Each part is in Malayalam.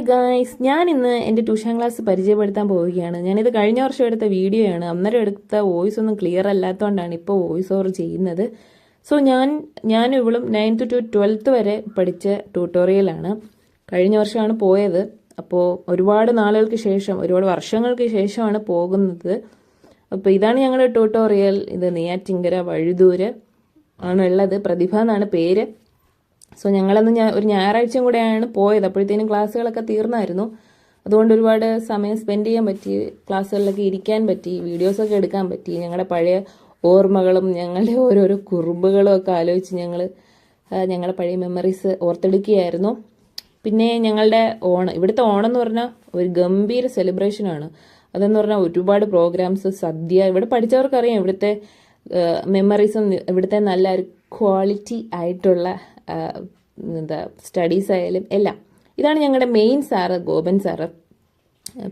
ഗായ്സ്, ഞാൻ ഇന്ന് എൻ്റെ ട്യൂഷൻ ക്ലാസ് പരിചയപ്പെടുത്താൻ പോവുകയാണ്. ഞാനിത് കഴിഞ്ഞ വർഷം എടുത്ത വീഡിയോ ആണ്. അന്നേരം എടുത്ത വോയിസ് ഒന്നും ക്ലിയർ അല്ലാത്തതുകൊണ്ടാണ് ഇപ്പോൾ വോയിസ് ഓവർ ചെയ്യുന്നത്. സോ ഞാൻ ഇവളും 9th to 12th വരെ പഠിച്ച ട്യൂട്ടോറിയലാണ്. കഴിഞ്ഞ വർഷമാണ് പോയത്. അപ്പോൾ ഒരുപാട് നാളുകൾക്ക് ശേഷം, ഒരുപാട് വർഷങ്ങൾക്ക് ശേഷമാണ് പോകുന്നത്. അപ്പോൾ ഇതാണ് ഞങ്ങളുടെ ട്യൂട്ടോറിയൽ. ഇത് നെയ്യാറ്റിൻകര വഴുതൂര് ആണുള്ളത്. പ്രതിഭ എന്നാണ് പേര്. സോ ഞങ്ങളന്ന് ഒരു ഞായറാഴ്ചയും കൂടെയാണ് പോയത്. അപ്പോഴത്തേനും ക്ലാസ്സുകളൊക്കെ തീർന്നായിരുന്നു. അതുകൊണ്ട് ഒരുപാട് സമയം സ്പെൻഡ് ചെയ്യാൻ പറ്റി, ക്ലാസ്സുകളിലൊക്കെ ഇരിക്കാൻ പറ്റി, വീഡിയോസൊക്കെ എടുക്കാൻ പറ്റി. ഞങ്ങളുടെ പഴയ ഓർമ്മകളും ഞങ്ങളുടെ ഓരോരോ കുറുമ്പുകളും ഒക്കെ ആലോചിച്ച് ഞങ്ങളുടെ പഴയ മെമ്മറീസ് ഓർത്തെടുക്കുകയായിരുന്നു. പിന്നെ ഞങ്ങളുടെ ഇവിടുത്തെ ഓണം എന്ന് പറഞ്ഞാൽ ഒരു ഗംഭീര സെലിബ്രേഷനാണ്. അതെന്ന് പറഞ്ഞാൽ ഒരുപാട് പ്രോഗ്രാംസ്, സദ്യ. ഇവിടെ പഠിച്ചവർക്കറിയാം ഇവിടുത്തെ മെമ്മറീസും ഇവിടുത്തെ നല്ല ഒരു ക്വാളിറ്റി ആയിട്ടുള്ള സ്റ്റഡീസ് ആയാലും എല്ലാം. ഇതാണ് ഞങ്ങളുടെ മെയിൻ സാറ്, ഗോപൻ സാറ്.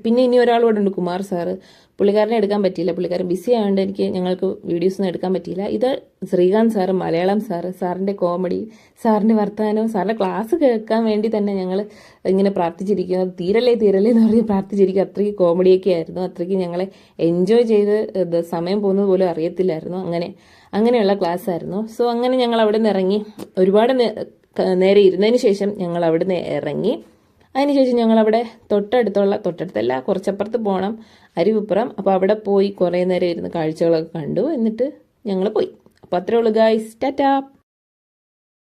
പിന്നെ ഇനി ഒരാളോട് ഉണ്ട്, കുമാർ സാറ്. പുള്ളിക്കാരനെ എടുക്കാൻ പറ്റിയില്ല, പുള്ളിക്കാരൻ ബിസി ആയതുകൊണ്ട് ഞങ്ങൾക്ക് വീഡിയോസൊന്നും എടുക്കാൻ പറ്റിയില്ല. ഇത് ശ്രീകാന്ത് സാറ്, മലയാളം സാറ്. സാറിൻ്റെ കോമഡി, സാറിൻ്റെ വർത്തമാനവും സാറിൻ്റെ ക്ലാസ് കേൾക്കാൻ വേണ്ടി തന്നെ ഞങ്ങൾ ഇങ്ങനെ പ്രാർത്ഥിച്ചിരിക്കും. അത് തീരല്ലേ എന്ന് പറഞ്ഞ് പ്രാർത്ഥിച്ചിരിക്കും. അത്രയ്ക്ക് കോമഡിയൊക്കെ ആയിരുന്നു. അത്രയ്ക്ക് ഞങ്ങളെ എൻജോയ് ചെയ്ത് സമയം പോകുന്നത് പോലും അറിയത്തില്ലായിരുന്നു. അങ്ങനെയുള്ള ക്ലാസ് ആയിരുന്നു. സോ അങ്ങനെ ഞങ്ങൾ അവിടെ നിന്ന് ഇറങ്ങി. ഒരുപാട് നേരെ ഇരുന്നതിന് ശേഷം ഞങ്ങൾ അവിടെ നിന്ന് ഇറങ്ങി. അതിനുശേഷം ഞങ്ങളവിടെ തൊട്ടടുത്തല്ല, കുറച്ചപ്പുറത്ത് പോകണം, അരുവിപ്പുറം. അപ്പോൾ അവിടെ പോയി കുറേ നേരം ഇരുന്ന് കാഴ്ചകളൊക്കെ കണ്ടു. എന്നിട്ട് ഞങ്ങൾ പോയി. അപ്പോൾ അത്രേ ഉള്ളൂ ഗായ്സ്. ടാറ്റാ.